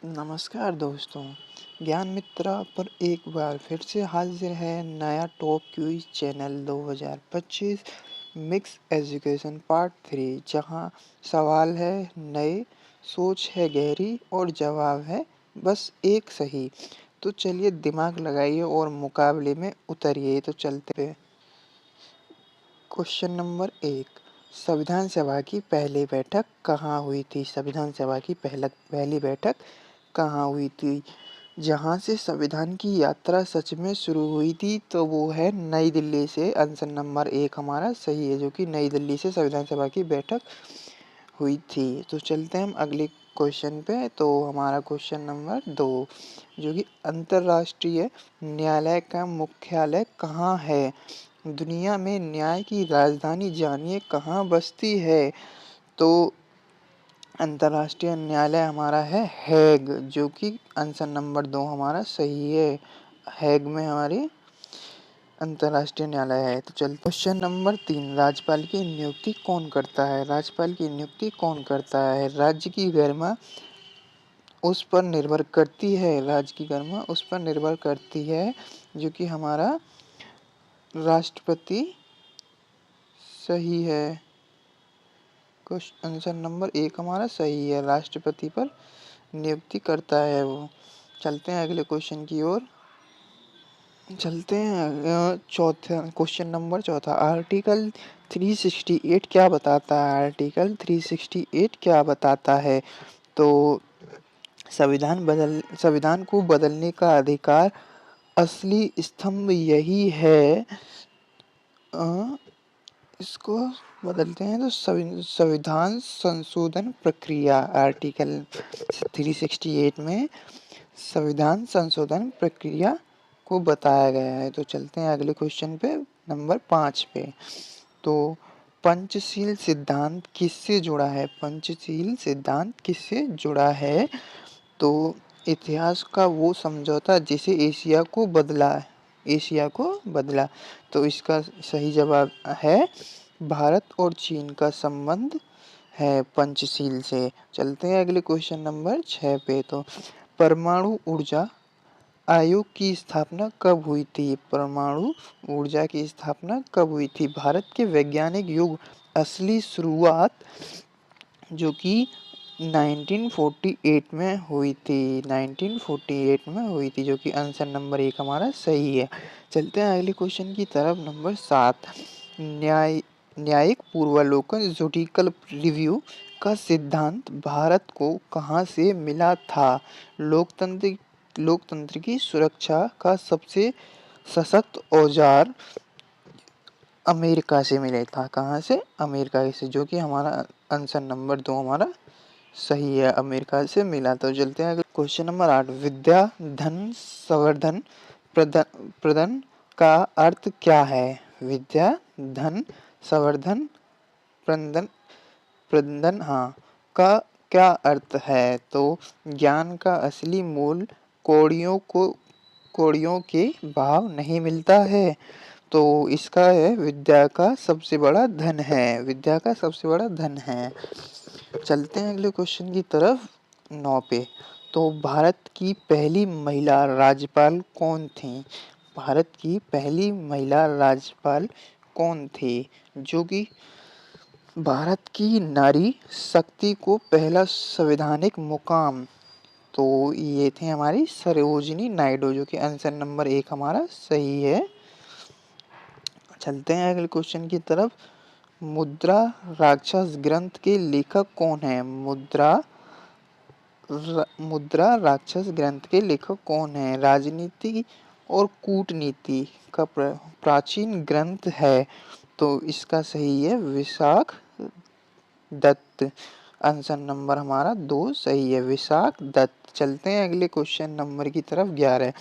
नमस्कार दोस्तों, ज्ञान मित्रा पर एक बार फिर से हाजिर है नया top quiz channel 2025 mix education part 3, जहां सवाल है नए, सोच है गहरी और जवाब है बस एक सही। तो चलिए दिमाग लगाइए और मुकाबले में उतरिए। तो चलते हैं। क्वेश्चन नंबर 1, संविधान सभा की पहली बैठक कहाँ हुई थी? संविधान सभा की पहली बैठक कहाँ हुई थी? जहाँ से संविधान की यात्रा सच में शुरू हुई थी तो वो है नई दिल्ली से। आंसर नंबर 1 हमारा सही है, जो कि नई दिल्ली से संविधान सभा की बैठक हुई थी। तो चलते हैं हम अगले क्वेश्चन पे। तो हमारा क्वेश्चन नंबर 2, जो कि अंतर्राष्ट्रीय न्यायालय का मुख्यालय कहाँ है? दुनिया में न्याय की राजधानी जानिए कहाँ बसती है? तो अंतर्राष्ट्रीय न्यायालय हमारा है हेग, जो कि आंसर नंबर 2 हमारा सही है। हेग में हमारी अंतर्राष्ट्रीय न्यायालय है। तो चल क्वेश्चन नंबर 3, राज्यपाल की नियुक्ति कौन करता है? राज्यपाल की नियुक्ति कौन करता है? राज्य की गरिमा उस पर निर्भर करती है। राज्य की गरिमा उस पर निर्भर करती है, जो कि हमारा राष्ट्रपति सही है। क्वेश्चन आंसर नंबर 1 हमारा सही है, राष्ट्रपति पर नियुक्ति करता है वो। चलते हैं अगले क्वेश्चन की ओर। चलते हैं चौथा क्वेश्चन नंबर चौथा, आर्टिकल 368 क्या बताता है? आर्टिकल 368 क्या बताता है? तो संविधान को बदलने का अधिकार असली स्तंभ यही है। इसको बदलते हैं तो संविधान संशोधन प्रक्रिया, आर्टिकल 368 में संविधान संशोधन प्रक्रिया को बताया गया है। तो चलते हैं अगले क्वेश्चन पे, नंबर 5 पे। तो पंचशील सिद्धांत किससे जुड़ा है? पंचशील सिद्धांत किससे जुड़ा है? तो इतिहास का वो समझौता जिसे एशिया को बदला। तो इसका सही जवाब है भारत और चीन का संबंध है पंचशील से। चलते हैं अगले क्वेश्चन नंबर 6 पे। तो परमाणु ऊर्जा आयोग की स्थापना कब हुई थी? परमाणु ऊर्जा की स्थापना कब हुई थी? भारत के वैज्ञानिक युग असली शुरुआत जो कि 1948 में हुई थी। 1948 में हुई थी, जो कि आंसर नंबर 1 हमारा सही है। चलते हैं अगले क्वेश्चन की तरफ, नंबर 7, न्यायिक पूर्वावलोकन जुडिकल रिव्यू का सिद्धांत भारत को कहाँ से मिला था? लोकतंत्र की सुरक्षा का सबसे सशक्त औजार अमेरिका से मिला था। कहाँ से? अमेरिका से, जो कि हमारा आंसर नंबर 2 हमारा सही है, अमेरिका से मिला। तो चलते हैं क्वेश्चन नंबर 8, विद्या धन संवर्धन प्रदन का अर्थ क्या है? विद्या धन संवर्धन प्रदन प्रदन हाँ का क्या अर्थ है? तो ज्ञान का असली मूल कौड़ियों के भाव नहीं मिलता है। तो इसका है विद्या का सबसे बड़ा धन है। विद्या का सबसे बड़ा धन है। चलते हैं अगले क्वेश्चन की तरफ, 9 पे। तो भारत की पहली महिला राज्यपाल कौन थी? भारत की पहली महिला राज्यपाल कौन थी? जो कि भारत की नारी शक्ति को पहला संवैधानिक मुकाम, तो ये थे हमारी सरोजिनी नायडू, जो कि आंसर नंबर 1 हमारा सही है। चलते हैं अगले क्वेश्चन की तरफ। मुद्रा राक्षस ग्रंथ के लेखक कौन है? मुद्रा राक्षस ग्रंथ के लेखक कौन है? राजनीति और कूटनीति का प्राचीन ग्रंथ है। तो इसका सही है विशाख दत्त। आंसर नंबर हमारा 2 सही है, विशाख दत्त। चलते हैं अगले क्वेश्चन नंबर की तरफ, 11।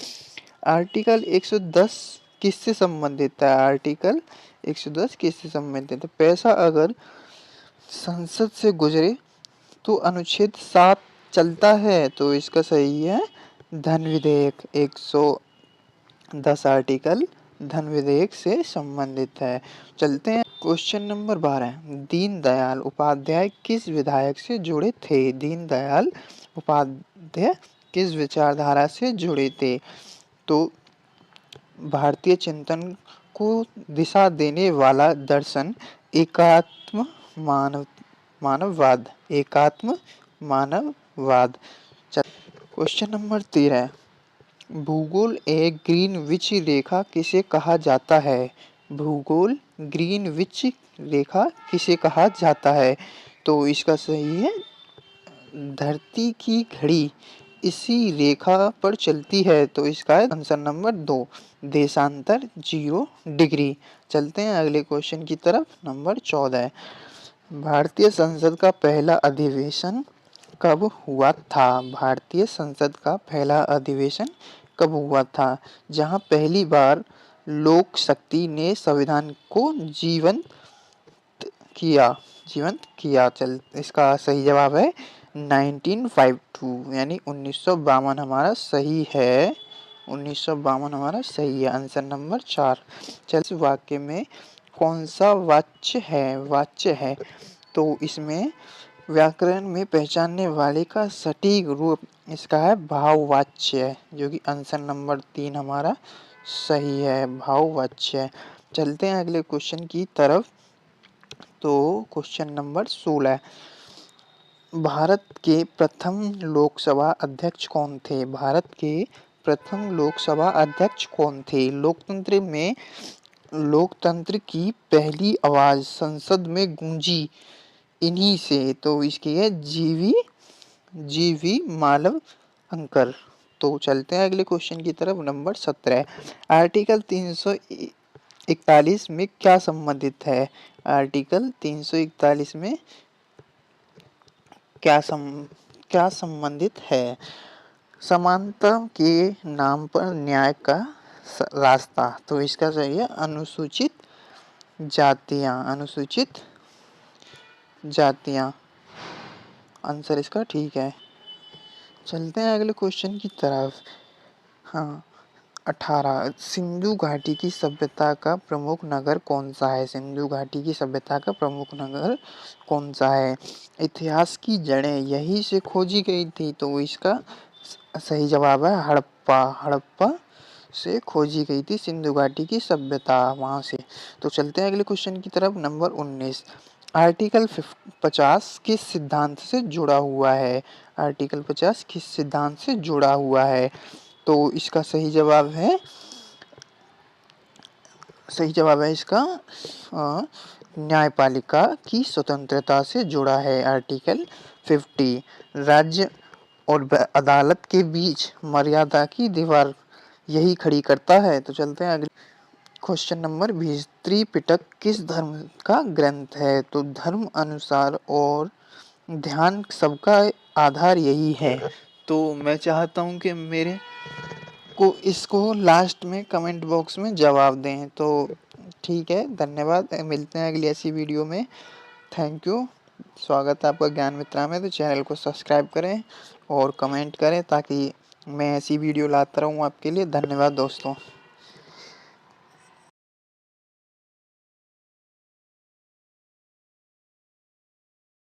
आर्टिकल 110 किससे संबंधित है? आर्टिकल 110 किससे संबंधित है? पैसा अगर संसद से गुजरे तो अनुच्छेद 7 चलता है। तो इसका सही है धन विधेयक। 110 आर्टिकल धन विधेयक से संबंधित है। चलते हैं क्वेश्चन नंबर 12, दीनदयाल उपाध्याय किस विधायक से जुड़े थे? दीनदयाल आदित्य किस विचारधारा से जुड़े थे? तो भारतीय चिंतन को दिशा देने वाला दर्शन एकात्म मानव मानववाद एकात्म मानववाद। क्वेश्चन नंबर 13, भूगोल एक ग्रीनविच रेखा किसे कहा जाता है? भूगोल ग्रीनविच रेखा किसे कहा जाता है? तो इसका सही है, धरती की घड़ी इसी रेखा पर चलती है, तो इसका है आंसर नंबर 2, देशांतर 0 डिग्री। चलते हैं अगले क्वेश्चन की तरफ। नंबर 14, भारतीय संसद का पहला अधिवेशन कब हुआ था? भारतीय संसद का पहला अधिवेशन कब हुआ था, जहां पहली बार लोक शक्ति ने संविधान को जीवंत किया। चल इसका सही जवाब है 1952 यानी 1952 हमारा सही है। 1952 हमारा सही है, आंसर नंबर 4। चल इस वाक्य में कौन सा वाच्य है? तो इसमें व्याकरण में पहचानने वाले का सटीक रूप इसका है भाववाच्य, जो कि आंसर नंबर 3 हमारा सही है, भाववाच्य। चलते हैं अगले क्वेश्चन की तरफ। तो क्वेश्चन नंबर 16, भारत के प्रथम लोकसभा अध्यक्ष कौन थे? भारत के प्रथम लोकसभा अध्यक्ष कौन थे? लोकतंत्र की पहली आवाज संसद में गूंजी इन्हीं से, तो इसकी है जीवी मालवंकर। तो चलते हैं अगले क्वेश्चन की तरफ। नंबर 17, आर्टिकल 341 में क्या संबंधित है? आर्टिकल 341 में क्या संबंधित है? समानता के नाम पर न्याय का रास्ता, तो इसका सही है अनुसूचित जातियां, आंसर इसका ठीक है। चलते हैं अगले क्वेश्चन की तरफ। हाँ, 18, सिंधु घाटी की सभ्यता का प्रमुख नगर कौन सा है? सिंधु घाटी की सभ्यता का प्रमुख नगर कौन सा है? इतिहास की जड़ें यहीं से खोजी गई थी, तो इसका सही जवाब है हड़प्पा से खोजी गई थी सिंधु घाटी की सभ्यता, वहां से। तो चलते हैं अगले क्वेश्चन की तरफ। नंबर 19, आर्टिकल 50 किस सिद्धांत से जुड़ा हुआ है? आर्टिकल 50 किस सिद्धांत से जुड़ा हुआ है? तो इसका सही जवाब है इसका न्यायपालिका की स्वतंत्रता से जुड़ा है। आर्टिकल 50 राज्य और अदालत के बीच मर्यादा की दीवार यही खड़ी करता है। तो चलते हैं अगले क्वेश्चन नंबर 20, त्रिपिटक किस धर्म का ग्रंथ है? तो धर्म अनुसार और ध्यान सबका आधार यही है। तो मैं चाहता हूं कि मेरे को इसको लास्ट में कमेंट बॉक्स में जवाब दें। तो ठीक है, धन्यवाद, मिलते हैं अगली ऐसी वीडियो में। थैंक यू, स्वागत है आपका ज्ञान मित्रा में। तो चैनल को सब्सक्राइब करें और कमेंट करें ताकि मैं ऐसी वीडियो लाता रहूं आपके लिए। धन्यवाद दोस्तों।